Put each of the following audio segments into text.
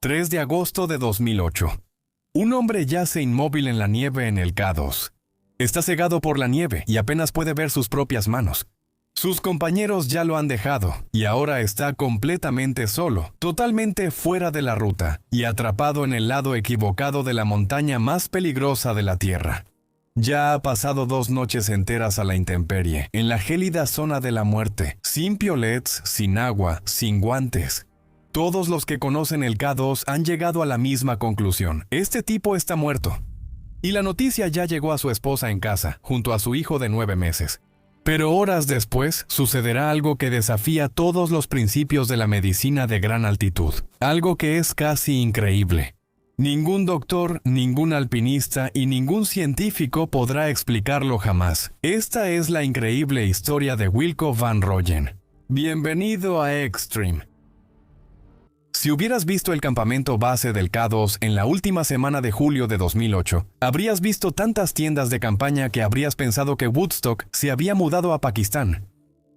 3 de agosto de 2008. Un hombre yace inmóvil en la nieve en el K2. Está cegado por la nieve y apenas puede ver sus propias manos. Sus compañeros ya lo han dejado y ahora está completamente solo, totalmente fuera de la ruta y atrapado en el lado equivocado de la montaña más peligrosa de la Tierra. Ya ha pasado 2 noches enteras a la intemperie, en la gélida zona de la muerte, sin piolets, sin agua, sin guantes. Todos los que conocen el K2 han llegado a la misma conclusión: este tipo está muerto. Y la noticia ya llegó a su esposa en casa, junto a su hijo de 9 meses. Pero horas después, sucederá algo que desafía todos los principios de la medicina de gran altitud. Algo que es casi increíble. Ningún doctor, ningún alpinista y ningún científico podrá explicarlo jamás. Esta es la increíble historia de Wilco van Rooyen. Bienvenido a Extreme. Si hubieras visto el campamento base del K2 en la última semana de julio de 2008, habrías visto tantas tiendas de campaña que habrías pensado que Woodstock se había mudado a Pakistán.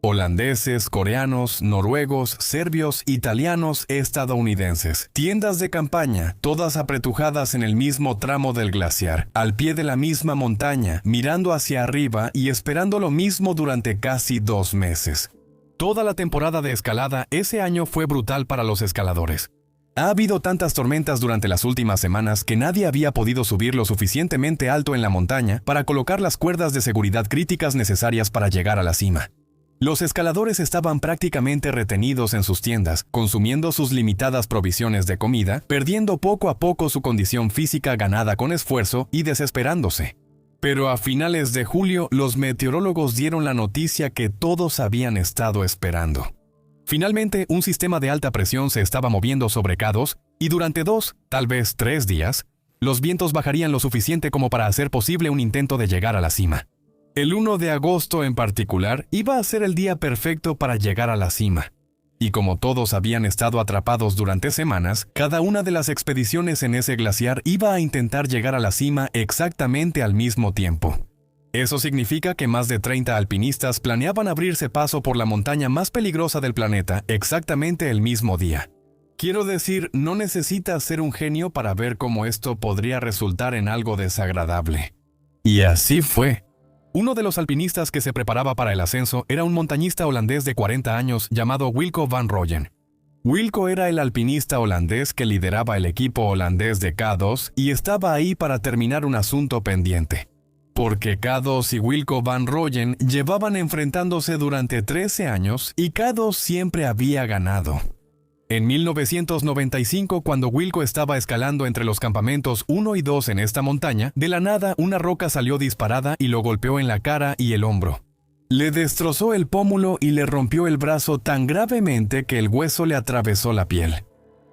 Holandeses, coreanos, noruegos, serbios, italianos, estadounidenses. Tiendas de campaña, todas apretujadas en el mismo tramo del glaciar, al pie de la misma montaña, mirando hacia arriba y esperando lo mismo durante casi 2 meses. Toda la temporada de escalada ese año fue brutal para los escaladores. Ha habido tantas tormentas durante las últimas semanas que nadie había podido subir lo suficientemente alto en la montaña para colocar las cuerdas de seguridad críticas necesarias para llegar a la cima. Los escaladores estaban prácticamente retenidos en sus tiendas, consumiendo sus limitadas provisiones de comida, perdiendo poco a poco su condición física ganada con esfuerzo y desesperándose. Pero a finales de julio, los meteorólogos dieron la noticia que todos habían estado esperando. Finalmente, un sistema de alta presión se estaba moviendo sobre K2 y durante 2, tal vez 3 días, los vientos bajarían lo suficiente como para hacer posible un intento de llegar a la cima. El 1 de agosto en particular iba a ser el día perfecto para llegar a la cima. Y como todos habían estado atrapados durante semanas, cada una de las expediciones en ese glaciar iba a intentar llegar a la cima exactamente al mismo tiempo. Eso significa que más de 30 alpinistas planeaban abrirse paso por la montaña más peligrosa del planeta exactamente el mismo día. Quiero decir, no necesitas ser un genio para ver cómo esto podría resultar en algo desagradable. Y así fue. Uno de los alpinistas que se preparaba para el ascenso era un montañista holandés de 40 años llamado Wilco van Rooyen. Wilco era el alpinista holandés que lideraba el equipo holandés de K2 y estaba ahí para terminar un asunto pendiente. Porque K2 y Wilco van Rooyen llevaban enfrentándose durante 13 años y K2 siempre había ganado. En 1995, cuando Wilco estaba escalando entre los campamentos 1 y 2 en esta montaña, de la nada una roca salió disparada y lo golpeó en la cara y el hombro. Le destrozó el pómulo y le rompió el brazo tan gravemente que el hueso le atravesó la piel.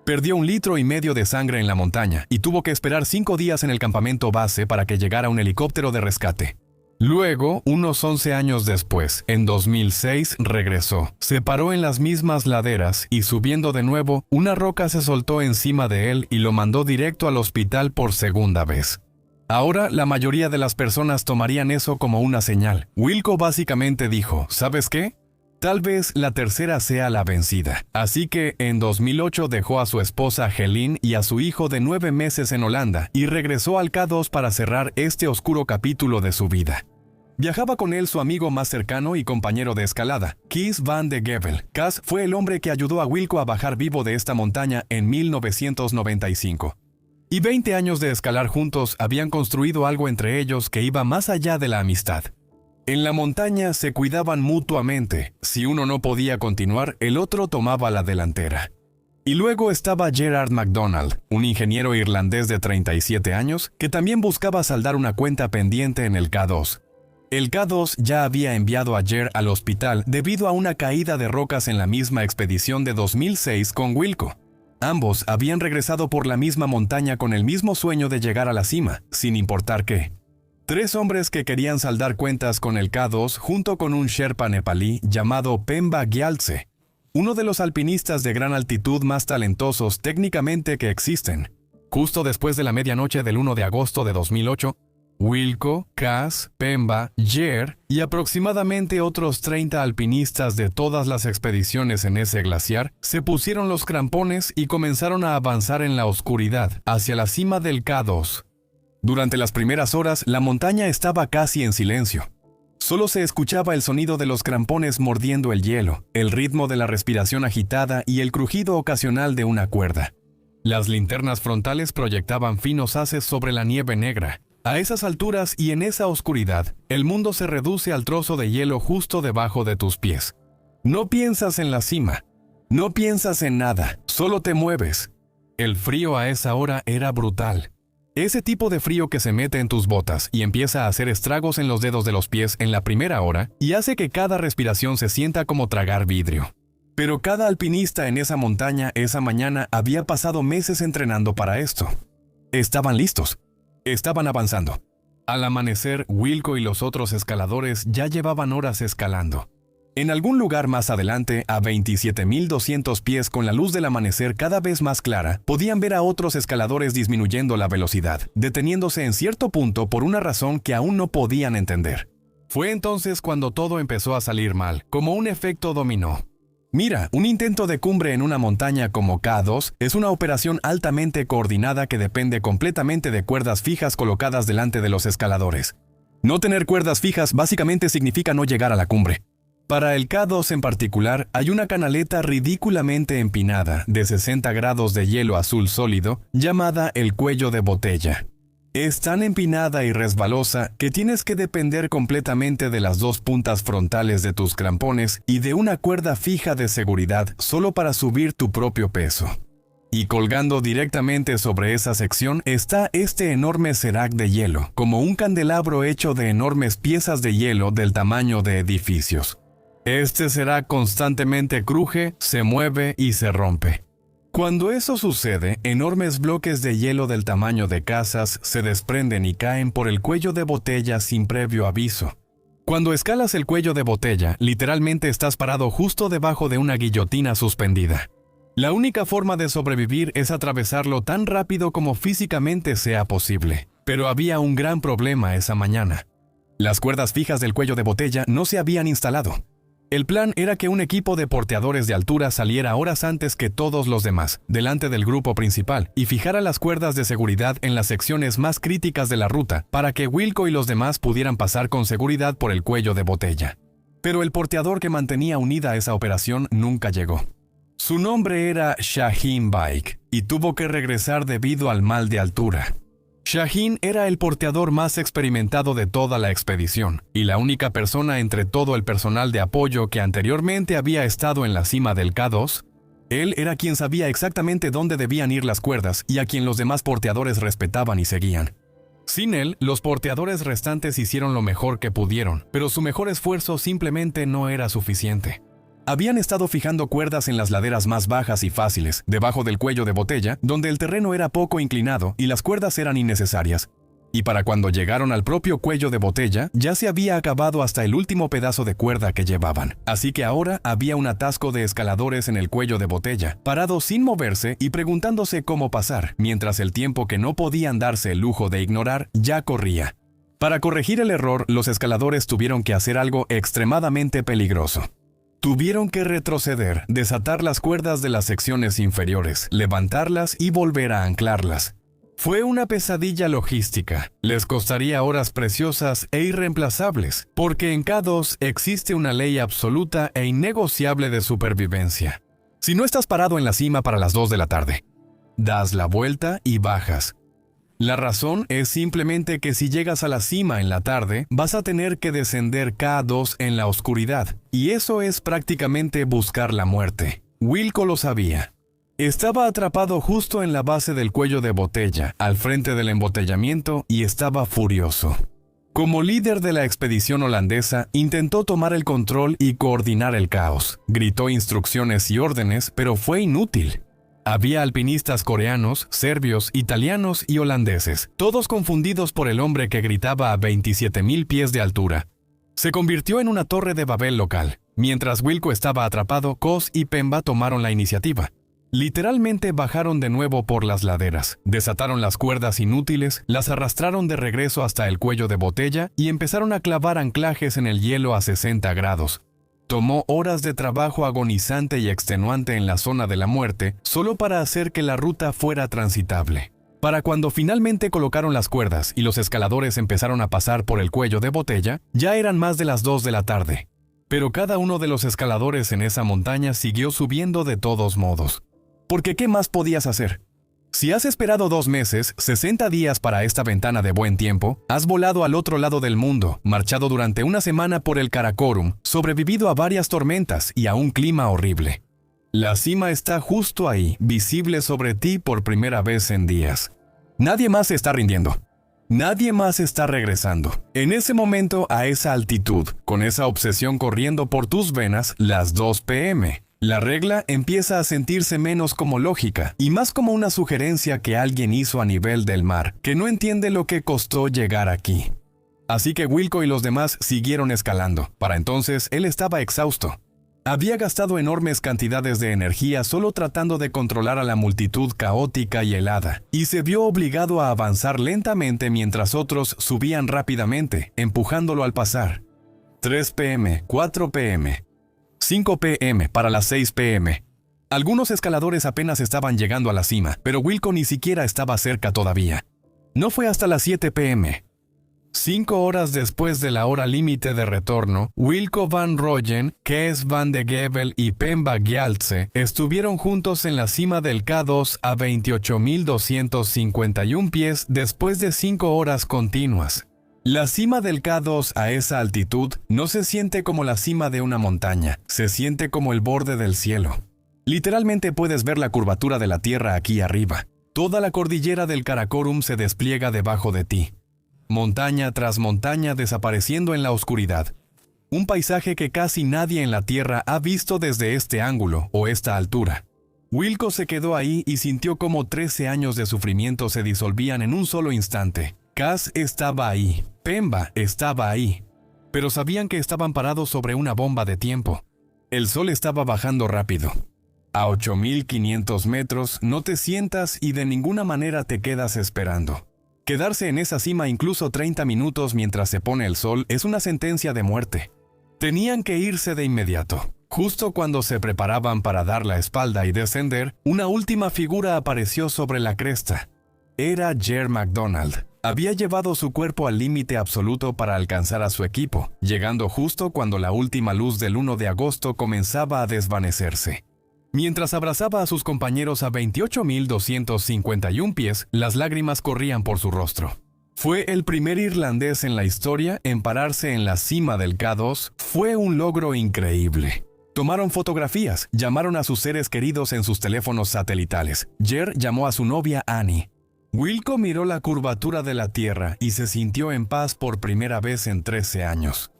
Perdió 1,5 litros de sangre en la montaña y tuvo que esperar 5 días en el campamento base para que llegara un helicóptero de rescate. Luego, unos 11 años después, en 2006, regresó. Se paró en las mismas laderas y subiendo de nuevo, una roca se soltó encima de él y lo mandó directo al hospital por segunda vez. Ahora, la mayoría de las personas tomarían eso como una señal. Wilco básicamente dijo, ¿sabes qué? Tal vez la tercera sea la vencida. Así que, en 2008 dejó a su esposa Helene y a su hijo de 9 meses en Holanda y regresó al K2 para cerrar este oscuro capítulo de su vida. Viajaba con él su amigo más cercano y compañero de escalada, Kees van de Gebel. Kees fue el hombre que ayudó a Wilco a bajar vivo de esta montaña en 1995. Y 20 años de escalar juntos habían construido algo entre ellos que iba más allá de la amistad. En la montaña se cuidaban mutuamente. Si uno no podía continuar, el otro tomaba la delantera. Y luego estaba Gerard MacDonald, un ingeniero irlandés de 37 años que también buscaba saldar una cuenta pendiente en el K2. El K2 ya había enviado a Ger al hospital debido a una caída de rocas en la misma expedición de 2006 con Wilco. Ambos habían regresado por la misma montaña con el mismo sueño de llegar a la cima, sin importar qué. 3 hombres que querían saldar cuentas con el K2 junto con un Sherpa nepalí llamado Pemba Gyaltse, uno de los alpinistas de gran altitud más talentosos técnicamente que existen. Justo después de la medianoche del 1 de agosto de 2008, Wilco, Cas, Pemba, Jer y aproximadamente otros 30 alpinistas de todas las expediciones en ese glaciar se pusieron los crampones y comenzaron a avanzar en la oscuridad hacia la cima del K2. Durante las primeras horas, la montaña estaba casi en silencio. Solo se escuchaba el sonido de los crampones mordiendo el hielo, el ritmo de la respiración agitada y el crujido ocasional de una cuerda. Las linternas frontales proyectaban finos haces sobre la nieve negra. A esas alturas y en esa oscuridad, el mundo se reduce al trozo de hielo justo debajo de tus pies. No piensas en la cima. No piensas en nada, solo te mueves. El frío a esa hora era brutal. Ese tipo de frío que se mete en tus botas y empieza a hacer estragos en los dedos de los pies en la primera hora y hace que cada respiración se sienta como tragar vidrio. Pero cada alpinista en esa montaña esa mañana había pasado meses entrenando para esto. Estaban listos. Estaban avanzando. Al amanecer, Wilco y los otros escaladores ya llevaban horas escalando. En algún lugar más adelante, a 27.200 pies con la luz del amanecer cada vez más clara, podían ver a otros escaladores disminuyendo la velocidad, deteniéndose en cierto punto por una razón que aún no podían entender. Fue entonces cuando todo empezó a salir mal, como un efecto dominó. Mira, un intento de cumbre en una montaña como K2 es una operación altamente coordinada que depende completamente de cuerdas fijas colocadas delante de los escaladores. No tener cuerdas fijas básicamente significa no llegar a la cumbre. Para el K2 en particular, hay una canaleta ridículamente empinada de 60 grados de hielo azul sólido llamada el cuello de botella. Es tan empinada y resbalosa que tienes que depender completamente de las dos puntas frontales de tus crampones y de una cuerda fija de seguridad solo para subir tu propio peso. Y colgando directamente sobre esa sección está este enorme cerac de hielo, como un candelabro hecho de enormes piezas de hielo del tamaño de edificios. Este cerac constantemente cruje, se mueve y se rompe. Cuando eso sucede, enormes bloques de hielo del tamaño de casas se desprenden y caen por el cuello de botella sin previo aviso. Cuando escalas el cuello de botella, literalmente estás parado justo debajo de una guillotina suspendida. La única forma de sobrevivir es atravesarlo tan rápido como físicamente sea posible. Pero había un gran problema esa mañana. Las cuerdas fijas del cuello de botella no se habían instalado. El plan era que un equipo de porteadores de altura saliera horas antes que todos los demás, delante del grupo principal, y fijara las cuerdas de seguridad en las secciones más críticas de la ruta, para que Wilco y los demás pudieran pasar con seguridad por el cuello de botella. Pero el porteador que mantenía unida esa operación nunca llegó. Su nombre era Shaheen Bike, y tuvo que regresar debido al mal de altura. Shaheen era el porteador más experimentado de toda la expedición, y la única persona entre todo el personal de apoyo que anteriormente había estado en la cima del K2. Él era quien sabía exactamente dónde debían ir las cuerdas y a quien los demás porteadores respetaban y seguían. Sin él, los porteadores restantes hicieron lo mejor que pudieron, pero su mejor esfuerzo simplemente no era suficiente. Habían estado fijando cuerdas en las laderas más bajas y fáciles, debajo del cuello de botella, donde el terreno era poco inclinado y las cuerdas eran innecesarias. Y para cuando llegaron al propio cuello de botella, ya se había acabado hasta el último pedazo de cuerda que llevaban. Así que ahora había un atasco de escaladores en el cuello de botella, parados sin moverse y preguntándose cómo pasar, mientras el tiempo que no podían darse el lujo de ignorar ya corría. Para corregir el error, los escaladores tuvieron que hacer algo extremadamente peligroso. Tuvieron que retroceder, desatar las cuerdas de las secciones inferiores, levantarlas y volver a anclarlas. Fue una pesadilla logística. Les costaría horas preciosas e irreemplazables, porque en K2 existe una ley absoluta e innegociable de supervivencia. Si no estás parado en la cima para las 2 de la tarde, das la vuelta y bajas. La razón es simplemente que si llegas a la cima en la tarde, vas a tener que descender K2 en la oscuridad, y eso es prácticamente buscar la muerte. Wilco lo sabía. Estaba atrapado justo en la base del cuello de botella, al frente del embotellamiento, y estaba furioso. Como líder de la expedición holandesa, intentó tomar el control y coordinar el caos. Gritó instrucciones y órdenes, pero fue inútil. Había alpinistas coreanos, serbios, italianos y holandeses, todos confundidos por el hombre que gritaba a 27.000 pies de altura. Se convirtió en una torre de Babel local. Mientras Wilco estaba atrapado, Cos y Pemba tomaron la iniciativa. Literalmente bajaron de nuevo por las laderas, desataron las cuerdas inútiles, las arrastraron de regreso hasta el cuello de botella y empezaron a clavar anclajes en el hielo a 60 grados. Tomó horas de trabajo agonizante y extenuante en la zona de la muerte solo para hacer que la ruta fuera transitable. Para cuando finalmente colocaron las cuerdas y los escaladores empezaron a pasar por el cuello de botella, ya eran más de las 2 de la tarde. Pero cada uno de los escaladores en esa montaña siguió subiendo de todos modos. Porque ¿qué más podías hacer? Si has esperado 2 meses, 60 días para esta ventana de buen tiempo, has volado al otro lado del mundo, marchado durante una semana por el Karakorum, sobrevivido a varias tormentas y a un clima horrible. La cima está justo ahí, visible sobre ti por primera vez en días. Nadie más se está rindiendo. Nadie más está regresando. En ese momento, a esa altitud, con esa obsesión corriendo por tus venas, las 2 p.m., la regla empieza a sentirse menos como lógica y más como una sugerencia que alguien hizo a nivel del mar, que no entiende lo que costó llegar aquí. Así que Wilco y los demás siguieron escalando. Para entonces, él estaba exhausto. Había gastado enormes cantidades de energía solo tratando de controlar a la multitud caótica y helada, y se vio obligado a avanzar lentamente mientras otros subían rápidamente, empujándolo al pasar. 3 p.m., 4 p.m., 5 p.m. para las 6 p.m. Algunos escaladores apenas estaban llegando a la cima, pero Wilco ni siquiera estaba cerca todavía. No fue hasta las 7 p.m. 5 horas después de la hora límite de retorno, Wilco van Rooyen, Kees van de Gebel y Pemba Gyaltse estuvieron juntos en la cima del K2 a 28.251 pies después de 5 horas continuas. La cima del K2 a esa altitud no se siente como la cima de una montaña, se siente como el borde del cielo. Literalmente puedes ver la curvatura de la tierra aquí arriba. Toda la cordillera del Karakorum se despliega debajo de ti. Montaña tras montaña desapareciendo en la oscuridad. Un paisaje que casi nadie en la Tierra ha visto desde este ángulo o esta altura. Wilco se quedó ahí y sintió como 13 años de sufrimiento se disolvían en un solo instante. Cass estaba ahí, Pemba estaba ahí, pero sabían que estaban parados sobre una bomba de tiempo. El sol estaba bajando rápido. A 8.500 metros no te sientas y de ninguna manera te quedas esperando. Quedarse en esa cima incluso 30 minutos mientras se pone el sol es una sentencia de muerte. Tenían que irse de inmediato. Justo cuando se preparaban para dar la espalda y descender, una última figura apareció sobre la cresta. Era Jer McDonald. Había llevado su cuerpo al límite absoluto para alcanzar a su equipo, llegando justo cuando la última luz del 1 de agosto comenzaba a desvanecerse. Mientras abrazaba a sus compañeros a 28.251 pies, las lágrimas corrían por su rostro. Fue el primer irlandés en la historia en pararse en la cima del K2. Fue un logro increíble. Tomaron fotografías, llamaron a sus seres queridos en sus teléfonos satelitales. Jer llamó a su novia Annie. Wilco miró la curvatura de la Tierra y se sintió en paz por primera vez en 13 años.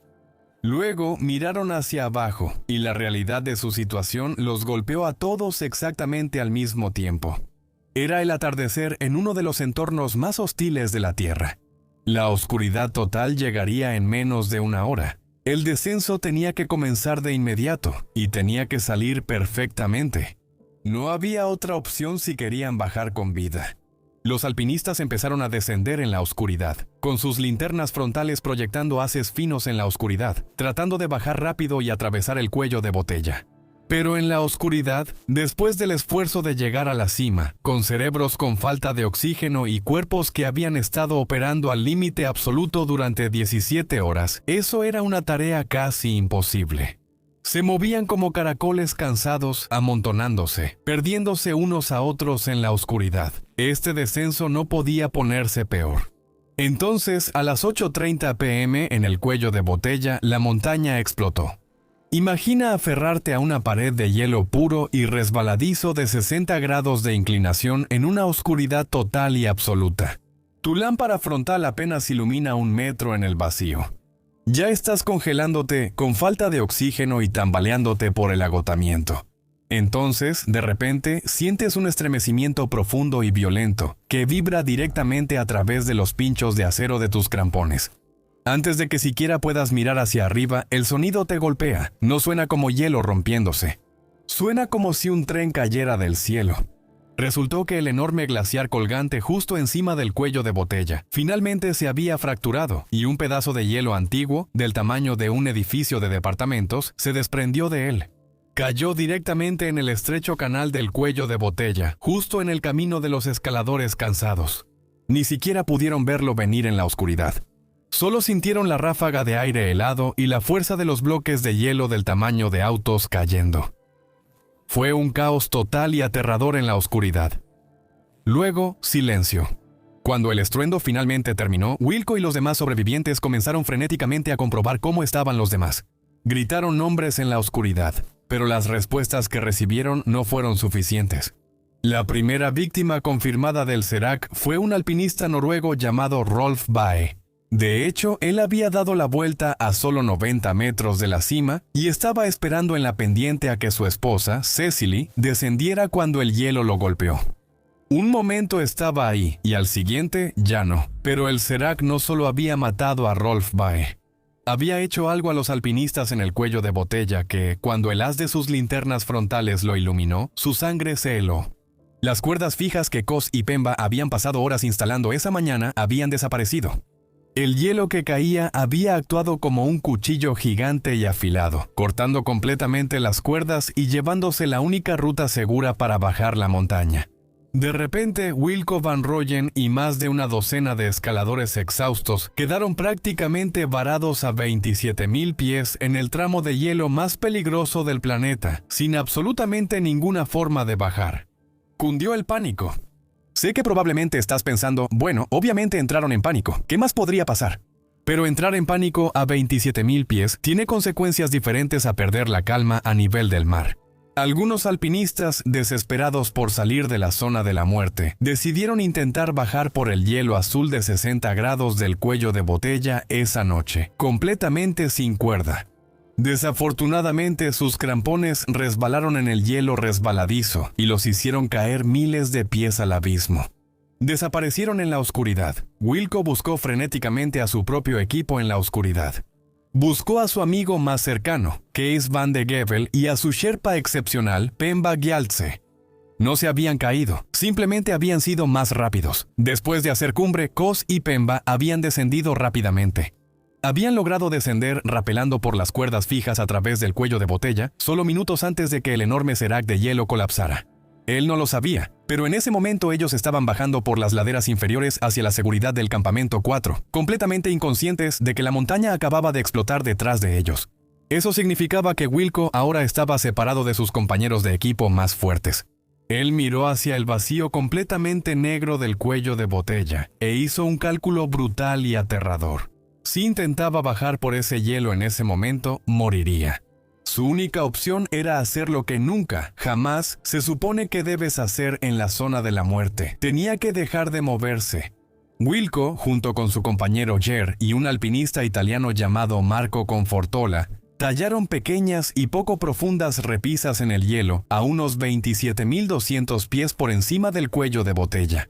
Luego miraron hacia abajo y la realidad de su situación los golpeó a todos exactamente al mismo tiempo. Era el atardecer en uno de los entornos más hostiles de la Tierra. La oscuridad total llegaría en menos de una hora. El descenso tenía que comenzar de inmediato y tenía que salir perfectamente. No había otra opción si querían bajar con vida. Los alpinistas empezaron a descender en la oscuridad, con sus linternas frontales proyectando haces finos en la oscuridad, tratando de bajar rápido y atravesar el cuello de botella. Pero en la oscuridad, después del esfuerzo de llegar a la cima, con cerebros con falta de oxígeno y cuerpos que habían estado operando al límite absoluto durante 17 horas, eso era una tarea casi imposible. Se movían como caracoles cansados, amontonándose, perdiéndose unos a otros en la oscuridad. Este descenso no podía ponerse peor. Entonces, a las 8:30 p.m., en el cuello de botella, la montaña explotó. Imagina aferrarte a una pared de hielo puro y resbaladizo de 60 grados de inclinación en una oscuridad total y absoluta. Tu lámpara frontal apenas ilumina 1 metro en el vacío. Ya estás congelándote, con falta de oxígeno y tambaleándote por el agotamiento. Entonces, de repente, sientes un estremecimiento profundo y violento, que vibra directamente a través de los pinchos de acero de tus crampones. Antes de que siquiera puedas mirar hacia arriba, el sonido te golpea, no suena como hielo rompiéndose. Suena como si un tren cayera del cielo. Resultó que el enorme glaciar colgante justo encima del cuello de botella finalmente se había fracturado y un pedazo de hielo antiguo, del tamaño de un edificio de departamentos, se desprendió de él. Cayó directamente en el estrecho canal del cuello de botella, justo en el camino de los escaladores cansados. Ni siquiera pudieron verlo venir en la oscuridad. Solo sintieron la ráfaga de aire helado y la fuerza de los bloques de hielo del tamaño de autos cayendo. Fue un caos total y aterrador en la oscuridad. Luego, silencio. Cuando el estruendo finalmente terminó, Wilco y los demás sobrevivientes comenzaron frenéticamente a comprobar cómo estaban los demás. Gritaron nombres en la oscuridad, pero las respuestas que recibieron no fueron suficientes. La primera víctima confirmada del Serac fue un alpinista noruego llamado Rolf Bae. De hecho, él había dado la vuelta a solo 90 metros de la cima y estaba esperando en la pendiente a que su esposa, Cecily, descendiera cuando el hielo lo golpeó. Un momento estaba ahí y al siguiente ya no, pero el Serac no solo había matado a Rolf Bae. Había hecho algo a los alpinistas en el cuello de botella que, cuando el haz de sus linternas frontales lo iluminó, su sangre se heló. Las cuerdas fijas que Cos y Pemba habían pasado horas instalando esa mañana habían desaparecido. El hielo que caía había actuado como un cuchillo gigante y afilado, cortando completamente las cuerdas y llevándose la única ruta segura para bajar la montaña. De repente, Wilco Van Rooyen y más de una docena de escaladores exhaustos quedaron prácticamente varados a 27.000 pies en el tramo de hielo más peligroso del planeta, sin absolutamente ninguna forma de bajar. Cundió el pánico. Sé que probablemente estás pensando, bueno, obviamente entraron en pánico, ¿qué más podría pasar? Pero entrar en pánico a 27.000 pies tiene consecuencias diferentes a perder la calma a nivel del mar. Algunos alpinistas, desesperados por salir de la zona de la muerte, decidieron intentar bajar por el hielo azul de 60 grados del cuello de botella esa noche, completamente sin cuerda. Desafortunadamente, sus crampones resbalaron en el hielo resbaladizo y los hicieron caer miles de pies al abismo. Desaparecieron en la oscuridad. Wilco buscó frenéticamente a su propio equipo en la oscuridad. Buscó a su amigo más cercano, Kees van de Gebel, y a su sherpa excepcional, Pemba Gyaltse. No se habían caído, simplemente habían sido más rápidos. Después de hacer cumbre, Cos y Pemba habían descendido rápidamente. Habían logrado descender rapelando por las cuerdas fijas a través del cuello de botella, solo minutos antes de que el enorme serac de hielo colapsara. Él no lo sabía, pero en ese momento ellos estaban bajando por las laderas inferiores hacia la seguridad del campamento 4, completamente inconscientes de que la montaña acababa de explotar detrás de ellos. Eso significaba que Wilco ahora estaba separado de sus compañeros de equipo más fuertes. Él miró hacia el vacío completamente negro del cuello de botella e hizo un cálculo brutal y aterrador. Si intentaba bajar por ese hielo en ese momento, moriría. Su única opción era hacer lo que nunca, jamás, se supone que debes hacer en la zona de la muerte. Tenía que dejar de moverse. Wilco, junto con su compañero Ger y un alpinista italiano llamado Marco Confortola, tallaron pequeñas y poco profundas repisas en el hielo a unos 27.200 pies por encima del cuello de botella.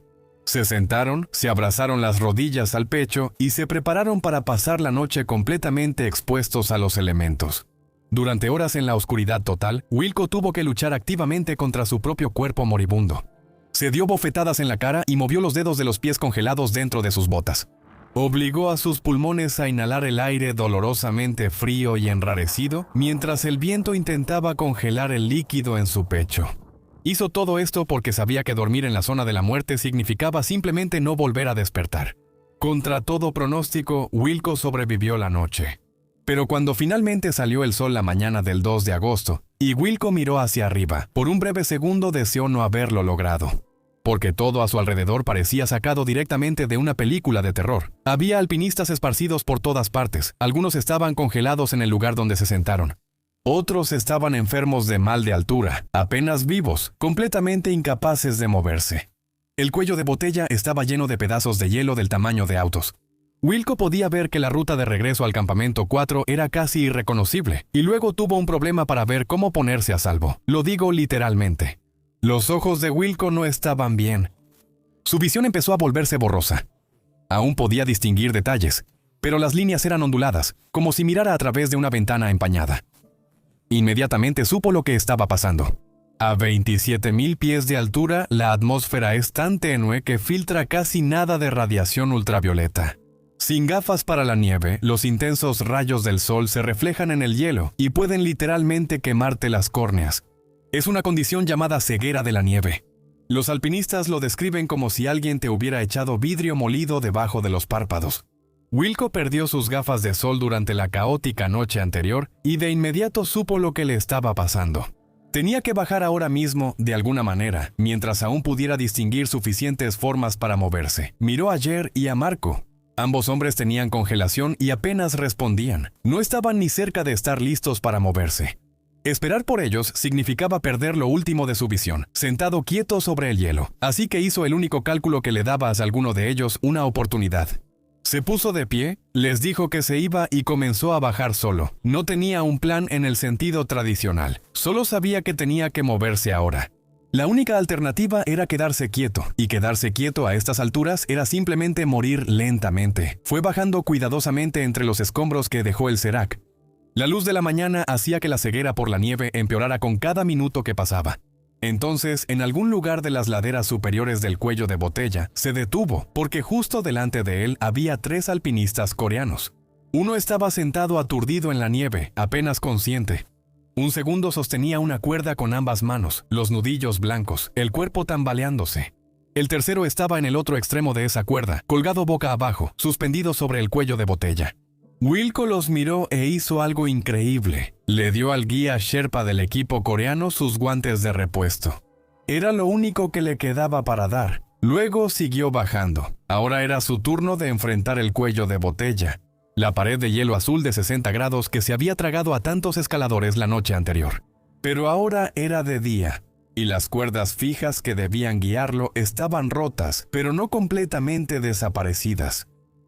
Se sentaron, se abrazaron las rodillas al pecho y se prepararon para pasar la noche completamente expuestos a los elementos. Durante horas en la oscuridad total, Wilco tuvo que luchar activamente contra su propio cuerpo moribundo. Se dio bofetadas en la cara y movió los dedos de los pies congelados dentro de sus botas. Obligó a sus pulmones a inhalar el aire dolorosamente frío y enrarecido, mientras el viento intentaba congelar el líquido en su pecho. Hizo todo esto porque sabía que dormir en la zona de la muerte significaba simplemente no volver a despertar. Contra todo pronóstico, Wilco sobrevivió la noche. Pero cuando finalmente salió el sol la mañana del 2 de agosto, y Wilco miró hacia arriba, por un breve segundo deseó no haberlo logrado. Porque todo a su alrededor parecía sacado directamente de una película de terror. Había alpinistas esparcidos por todas partes, algunos estaban congelados en el lugar donde se sentaron. Otros estaban enfermos de mal de altura, apenas vivos, completamente incapaces de moverse. El cuello de botella estaba lleno de pedazos de hielo del tamaño de autos. Wilco podía ver que la ruta de regreso al campamento 4 era casi irreconocible, y luego tuvo un problema para ver cómo ponerse a salvo. Lo digo literalmente. Los ojos de Wilco no estaban bien. Su visión empezó a volverse borrosa. Aún podía distinguir detalles, pero las líneas eran onduladas, como si mirara a través de una ventana empañada. Inmediatamente supo lo que estaba pasando. A 27.000 pies de altura, la atmósfera es tan tenue que filtra casi nada de radiación ultravioleta. Sin gafas para la nieve, los intensos rayos del sol se reflejan en el hielo y pueden literalmente quemarte las córneas. Es una condición llamada ceguera de la nieve. Los alpinistas lo describen como si alguien te hubiera echado vidrio molido debajo de los párpados. Wilco perdió sus gafas de sol durante la caótica noche anterior y de inmediato supo lo que le estaba pasando. Tenía que bajar ahora mismo, de alguna manera, mientras aún pudiera distinguir suficientes formas para moverse. Miró a Jer y a Marco. Ambos hombres tenían congelación y apenas respondían. No estaban ni cerca de estar listos para moverse. Esperar por ellos significaba perder lo último de su visión, sentado quieto sobre el hielo. Así que hizo el único cálculo que le daba a alguno de ellos una oportunidad. Se puso de pie, les dijo que se iba y comenzó a bajar solo. No tenía un plan en el sentido tradicional, solo sabía que tenía que moverse ahora. La única alternativa era quedarse quieto, y quedarse quieto a estas alturas era simplemente morir lentamente. Fue bajando cuidadosamente entre los escombros que dejó el Serac. La luz de la mañana hacía que la ceguera por la nieve empeorara con cada minuto que pasaba. Entonces, en algún lugar de las laderas superiores del cuello de botella, se detuvo, porque justo delante de él había 3 alpinistas coreanos. Uno estaba sentado aturdido en la nieve, apenas consciente. Un segundo sostenía una cuerda con ambas manos, los nudillos blancos, el cuerpo tambaleándose. El tercero estaba en el otro extremo de esa cuerda, colgado boca abajo, suspendido sobre el cuello de botella. Wilco los miró e hizo algo increíble. Le dio al guía Sherpa del equipo coreano sus guantes de repuesto. Era lo único que le quedaba para dar. Luego siguió bajando. Ahora era su turno de enfrentar el cuello de botella, la pared de hielo azul de 60 grados que se había tragado a tantos escaladores la noche anterior. Pero ahora era de día, y las cuerdas fijas que debían guiarlo estaban rotas, pero no completamente desaparecidas.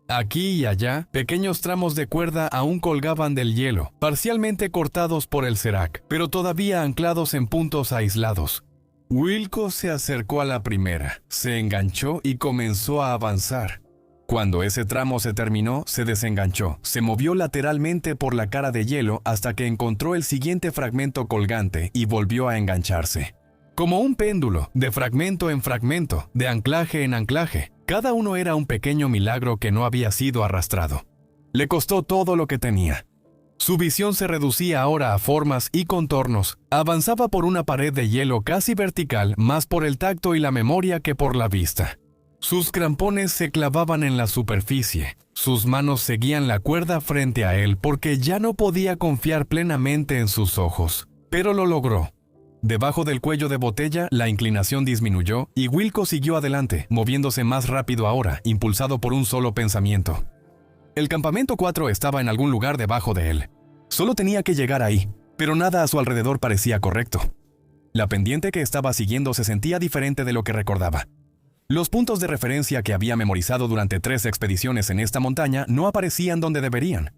Aquí y allá, pequeños tramos de cuerda aún colgaban del hielo, parcialmente cortados por el Serac, pero todavía anclados en puntos aislados. Wilco se acercó a la primera, se enganchó y comenzó a avanzar. Cuando ese tramo se terminó, se desenganchó, se movió lateralmente por la cara de hielo hasta que encontró el siguiente fragmento colgante y volvió a engancharse. Como un péndulo, de fragmento en fragmento, de anclaje en anclaje. Cada uno era un pequeño milagro que no había sido arrastrado. Le costó todo lo que tenía. Su visión se reducía ahora a formas y contornos. Avanzaba por una pared de hielo casi vertical, más por el tacto y la memoria que por la vista. Sus crampones se clavaban en la superficie. Sus manos seguían la cuerda frente a él porque ya no podía confiar plenamente en sus ojos. Pero lo logró. Debajo del cuello de botella, la inclinación disminuyó y Wilco siguió adelante, moviéndose más rápido ahora, impulsado por un solo pensamiento. El campamento 4 estaba en algún lugar debajo de él. Solo tenía que llegar ahí, pero nada a su alrededor parecía correcto. La pendiente que estaba siguiendo se sentía diferente de lo que recordaba. Los puntos de referencia que había memorizado durante 3 expediciones en esta montaña no aparecían donde deberían.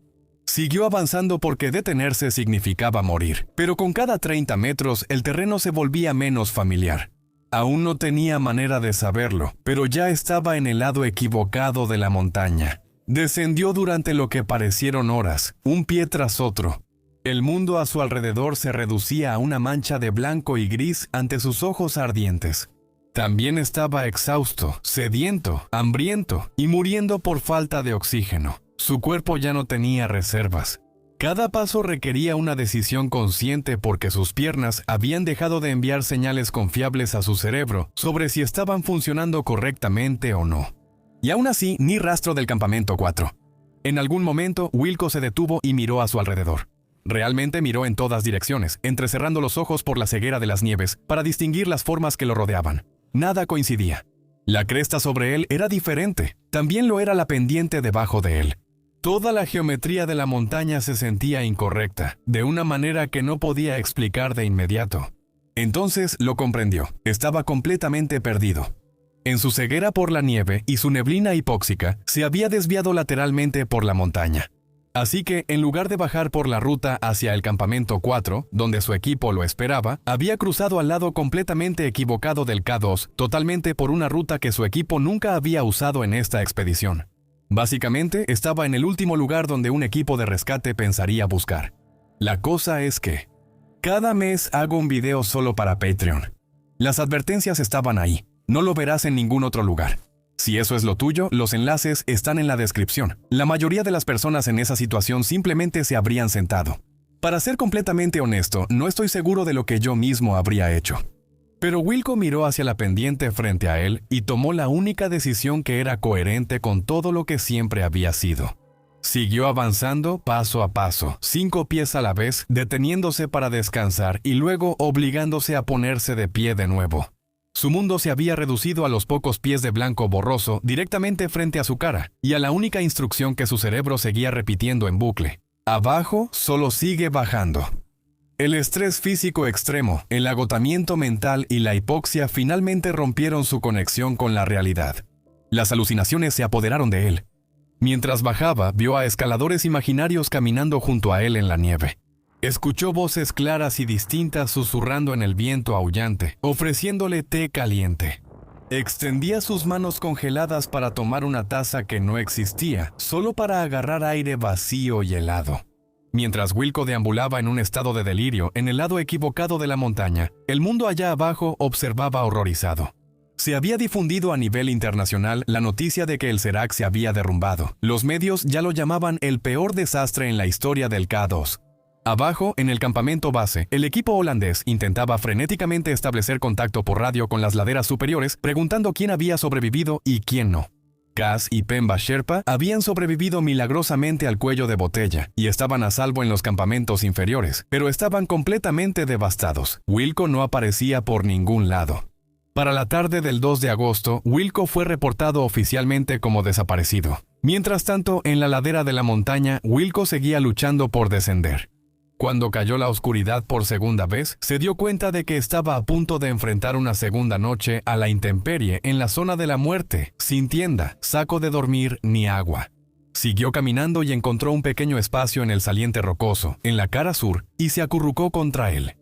Siguió avanzando porque detenerse significaba morir, pero con cada 30 metros el terreno se volvía menos familiar. Aún no tenía manera de saberlo, pero ya estaba en el lado equivocado de la montaña. Descendió durante lo que parecieron horas, un pie tras otro. El mundo a su alrededor se reducía a una mancha de blanco y gris ante sus ojos ardientes. También estaba exhausto, sediento, hambriento y muriendo por falta de oxígeno. Su cuerpo ya no tenía reservas. Cada paso requería una decisión consciente porque sus piernas habían dejado de enviar señales confiables a su cerebro sobre si estaban funcionando correctamente o no. Y aún así, ni rastro del campamento 4. En algún momento, Wilco se detuvo y miró a su alrededor. Realmente miró en todas direcciones, entrecerrando los ojos por la ceguera de las nieves para distinguir las formas que lo rodeaban. Nada coincidía. La cresta sobre él era diferente. También lo era la pendiente debajo de él. Toda la geometría de la montaña se sentía incorrecta, de una manera que no podía explicar de inmediato. Entonces lo comprendió. Estaba completamente perdido. En su ceguera por la nieve y su neblina hipóxica, se había desviado lateralmente por la montaña. Así que, en lugar de bajar por la ruta hacia el campamento 4, donde su equipo lo esperaba, había cruzado al lado completamente equivocado del K2, totalmente por una ruta que su equipo nunca había usado en esta expedición. Básicamente, estaba en el último lugar donde un equipo de rescate pensaría buscar. La cosa es que Cada mes hago un video solo para Patreon. Las advertencias estaban ahí. No lo verás en ningún otro lugar. Si eso es lo tuyo, los enlaces están en la descripción. La mayoría de las personas en esa situación simplemente se habrían sentado. Para ser completamente honesto, no estoy seguro de lo que yo mismo habría hecho. Pero Wilco miró hacia la pendiente frente a él y tomó la única decisión que era coherente con todo lo que siempre había sido. Siguió avanzando paso a paso, 5 pies a la vez, deteniéndose para descansar y luego obligándose a ponerse de pie de nuevo. Su mundo se había reducido a los pocos pies de blanco borroso directamente frente a su cara y a la única instrucción que su cerebro seguía repitiendo en bucle. Abajo solo sigue bajando. El estrés físico extremo, el agotamiento mental y la hipoxia finalmente rompieron su conexión con la realidad. Las alucinaciones se apoderaron de él. Mientras bajaba, vio a escaladores imaginarios caminando junto a él en la nieve. Escuchó voces claras y distintas susurrando en el viento aullante, ofreciéndole té caliente. Extendía sus manos congeladas para tomar una taza que no existía, solo para agarrar aire vacío y helado. Mientras Wilco deambulaba en un estado de delirio en el lado equivocado de la montaña, el mundo allá abajo observaba horrorizado. Se había difundido a nivel internacional la noticia de que el Serac se había derrumbado. Los medios ya lo llamaban el peor desastre en la historia del K2. Abajo, en el campamento base, el equipo holandés intentaba frenéticamente establecer contacto por radio con las laderas superiores, preguntando quién había sobrevivido y quién no. Cas y Pemba Sherpa habían sobrevivido milagrosamente al cuello de botella y estaban a salvo en los campamentos inferiores, pero estaban completamente devastados. Wilco no aparecía por ningún lado. Para la tarde del 2 de agosto, Wilco fue reportado oficialmente como desaparecido. Mientras tanto, en la ladera de la montaña, Wilco seguía luchando por descender. Cuando cayó la oscuridad por segunda vez, se dio cuenta de que estaba a punto de enfrentar una segunda noche a la intemperie en la zona de la muerte, sin tienda, saco de dormir ni agua. Siguió caminando y encontró un pequeño espacio en el saliente rocoso, en la cara sur, y se acurrucó contra él.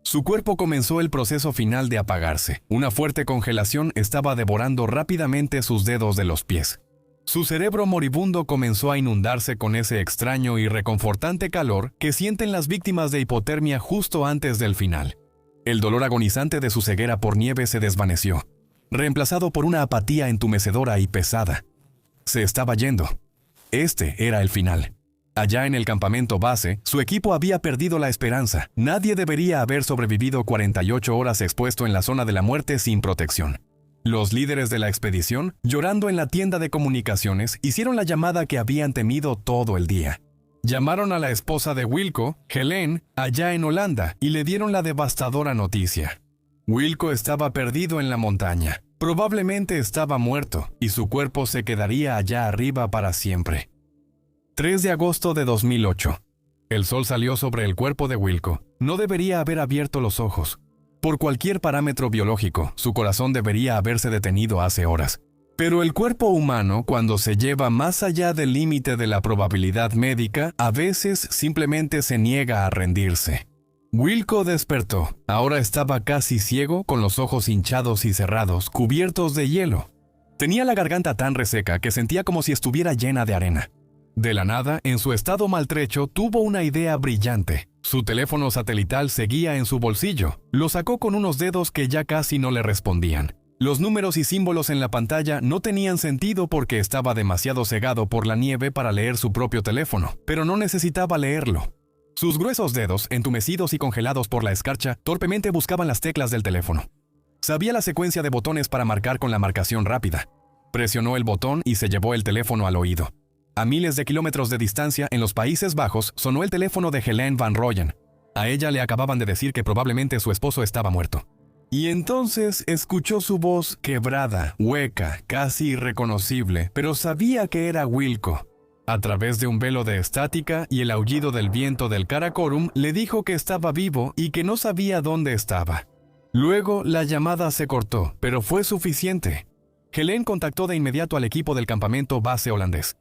Su cuerpo comenzó el proceso final de apagarse. Una fuerte congelación estaba devorando rápidamente sus dedos de los pies. Su cerebro moribundo comenzó a inundarse con ese extraño y reconfortante calor que sienten las víctimas de hipotermia justo antes del final. El dolor agonizante de su ceguera por nieve se desvaneció, reemplazado por una apatía entumecedora y pesada. Se estaba yendo. Este era el final. Allá en el campamento base, su equipo había perdido la esperanza. Nadie debería haber sobrevivido 48 horas expuesto en la zona de la muerte sin protección. Los líderes de la expedición, llorando en la tienda de comunicaciones, hicieron la llamada que habían temido todo el día. Llamaron a la esposa de Wilco, Helene, allá en Holanda, y le dieron la devastadora noticia. Wilco estaba perdido en la montaña. Probablemente estaba muerto, y su cuerpo se quedaría allá arriba para siempre. 3 de agosto de 2008. El sol salió sobre el cuerpo de Wilco. No debería haber abierto los ojos. Por cualquier parámetro biológico, su corazón debería haberse detenido hace horas. Pero el cuerpo humano, cuando se lleva más allá del límite de la probabilidad médica, a veces simplemente se niega a rendirse. Wilco despertó. Ahora estaba casi ciego, con los ojos hinchados y cerrados, cubiertos de hielo. Tenía la garganta tan reseca que sentía como si estuviera llena de arena. De la nada, en su estado maltrecho, tuvo una idea brillante. Su teléfono satelital seguía en su bolsillo. Lo sacó con unos dedos que ya casi no le respondían. Los números y símbolos en la pantalla no tenían sentido porque estaba demasiado cegado por la nieve para leer su propio teléfono, pero no necesitaba leerlo. Sus gruesos dedos, entumecidos y congelados por la escarcha, torpemente buscaban las teclas del teléfono. Sabía la secuencia de botones para marcar con la marcación rápida. Presionó el botón y se llevó el teléfono al oído. A miles de kilómetros de distancia, en los Países Bajos, sonó el teléfono de Helene Van Rooyen. A ella le acababan de decir que probablemente su esposo estaba muerto. Y entonces escuchó su voz quebrada, hueca, casi irreconocible, pero sabía que era Wilco. A través de un velo de estática y el aullido del viento del Karakorum, le dijo que estaba vivo y que no sabía dónde estaba. Luego la llamada se cortó, pero fue suficiente. Helene contactó de inmediato al equipo del campamento base holandés.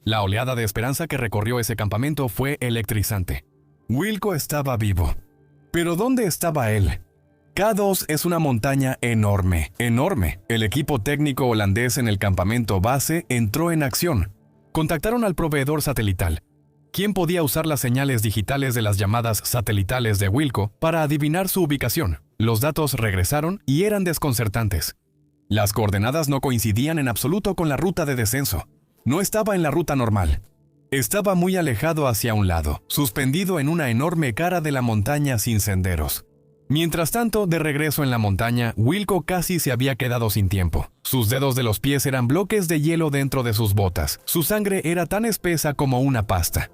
La oleada de esperanza que recorrió ese campamento fue electrizante. Wilco estaba vivo. ¿Pero dónde estaba él? K2 es una montaña enorme, enorme. El equipo técnico holandés en el campamento base entró en acción. Contactaron al proveedor satelital. ¿Quién podía usar las señales digitales de las llamadas satelitales de Wilco para adivinar su ubicación? Los datos regresaron y eran desconcertantes. Las coordenadas no coincidían en absoluto con la ruta de descenso. No estaba en la ruta normal. Estaba muy alejado hacia un lado, suspendido en una enorme cara de la montaña sin senderos. Mientras tanto, de regreso en la montaña, Wilco casi se había quedado sin tiempo. Sus dedos de los pies eran bloques de hielo dentro de sus botas. Su sangre era tan espesa como una pasta.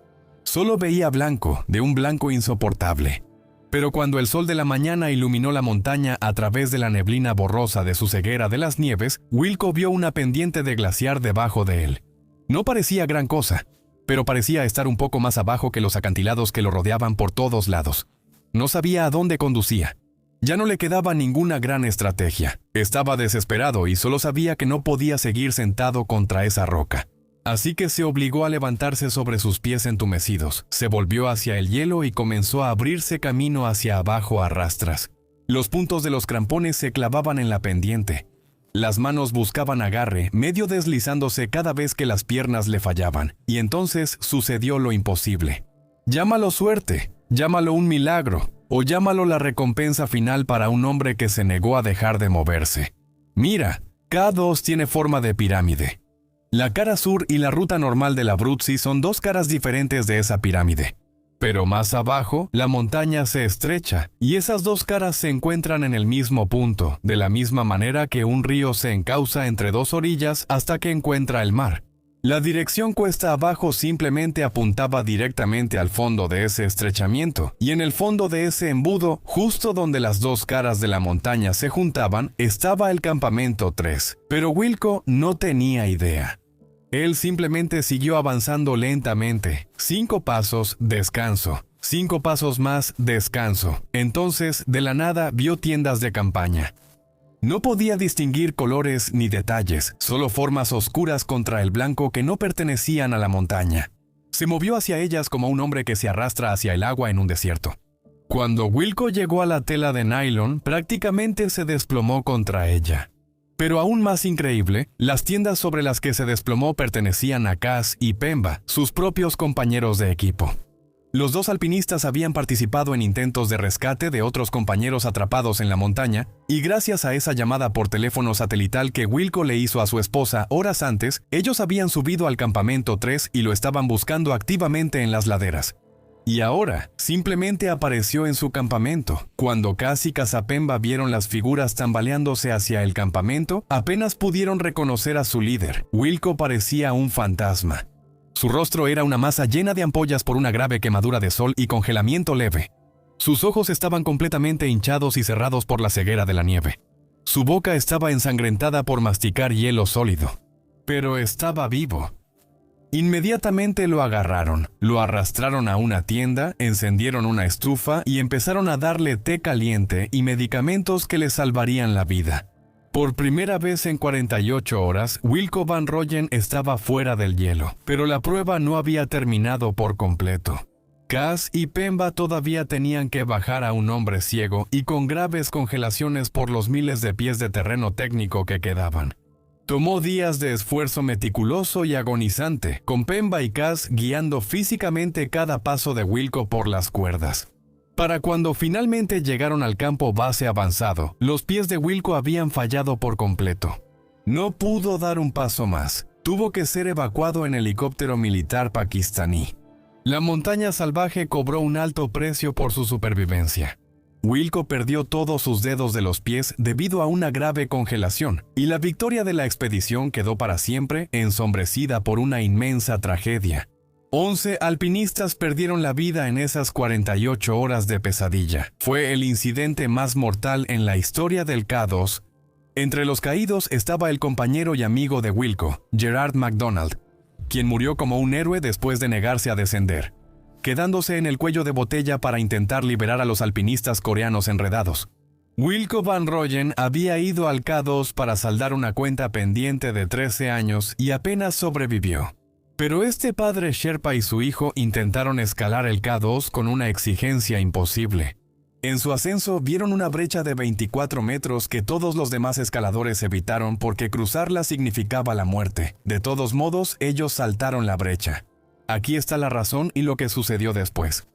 Solo veía blanco, de un blanco insoportable. Pero cuando el sol de la mañana iluminó la montaña a través de la neblina borrosa de su ceguera de las nieves, Wilco vio una pendiente de glaciar debajo de él. No parecía gran cosa, pero parecía estar un poco más abajo que los acantilados que lo rodeaban por todos lados. No sabía a dónde conducía. Ya no le quedaba ninguna gran estrategia. Estaba desesperado y solo sabía que no podía seguir sentado contra esa roca. Así que se obligó a levantarse sobre sus pies entumecidos, se volvió hacia el hielo y comenzó a abrirse camino hacia abajo a rastras. Los puntos de los crampones se clavaban en la pendiente. Las manos buscaban agarre, medio deslizándose cada vez que las piernas le fallaban, y entonces sucedió lo imposible. Llámalo suerte, llámalo un milagro, o llámalo la recompensa final para un hombre que se negó a dejar de moverse. Mira, K2 tiene forma de pirámide. La cara sur y la ruta normal de la Abruzzi son dos caras diferentes de esa pirámide. Pero más abajo, la montaña se estrecha, y esas dos caras se encuentran en el mismo punto, de la misma manera que un río se encauza entre dos orillas hasta que encuentra el mar. La dirección cuesta abajo simplemente apuntaba directamente al fondo de ese estrechamiento, y en el fondo de ese embudo, justo donde las dos caras de la montaña se juntaban, estaba el campamento 3. Pero Wilco no tenía idea. Él simplemente siguió avanzando lentamente. 5 pasos, descanso. 5 pasos más, descanso. Entonces, de la nada, vio tiendas de campaña. No podía distinguir colores ni detalles, solo formas oscuras contra el blanco que no pertenecían a la montaña. Se movió hacia ellas como un hombre que se arrastra hacia el agua en un desierto. Cuando Wilco llegó a la tela de nylon, prácticamente se desplomó contra ella. Pero aún más increíble, las tiendas sobre las que se desplomó pertenecían a Kaz y Pemba, sus propios compañeros de equipo. Los dos alpinistas habían participado en intentos de rescate de otros compañeros atrapados en la montaña, y gracias a esa llamada por teléfono satelital que Wilco le hizo a su esposa horas antes, ellos habían subido al campamento 3 y lo estaban buscando activamente en las laderas. Y ahora, simplemente apareció en su campamento. Cuando Kaz y Kazapemba vieron las figuras tambaleándose hacia el campamento, apenas pudieron reconocer a su líder. Wilco parecía un fantasma. Su rostro era una masa llena de ampollas por una grave quemadura de sol y congelamiento leve. Sus ojos estaban completamente hinchados y cerrados por la ceguera de la nieve. Su boca estaba ensangrentada por masticar hielo sólido. Pero estaba vivo. Inmediatamente lo agarraron, lo arrastraron a una tienda, encendieron una estufa y empezaron a darle té caliente y medicamentos que le salvarían la vida. Por primera vez en 48 horas, Wilco Van Rooyen estaba fuera del hielo, pero la prueba no había terminado por completo. Kaz y Pemba todavía tenían que bajar a un hombre ciego y con graves congelaciones por los miles de pies de terreno técnico que quedaban. Tomó días de esfuerzo meticuloso y agonizante, con Pemba y Kaz guiando físicamente cada paso de Wilco por las cuerdas. Para cuando finalmente llegaron al campo base avanzado, los pies de Wilco habían fallado por completo. No pudo dar un paso más. Tuvo que ser evacuado en helicóptero militar pakistaní. La montaña salvaje cobró un alto precio por su supervivencia. Wilco perdió todos sus dedos de los pies debido a una grave congelación, y la victoria de la expedición quedó para siempre ensombrecida por una inmensa tragedia. 11 alpinistas perdieron la vida en esas 48 horas de pesadilla. Fue el incidente más mortal en la historia del K2. Entre los caídos estaba el compañero y amigo de Wilco, Gerard MacDonald, quien murió como un héroe después de negarse a descender, quedándose en el cuello de botella para intentar liberar a los alpinistas coreanos enredados. Wilco Van Rooyen había ido al K2 para saldar una cuenta pendiente de 13 años y apenas sobrevivió. Pero este padre Sherpa y su hijo intentaron escalar el K2 con una exigencia imposible. En su ascenso vieron una brecha de 24 metros que todos los demás escaladores evitaron porque cruzarla significaba la muerte. De todos modos, ellos saltaron la brecha. Aquí está la razón y lo que sucedió después.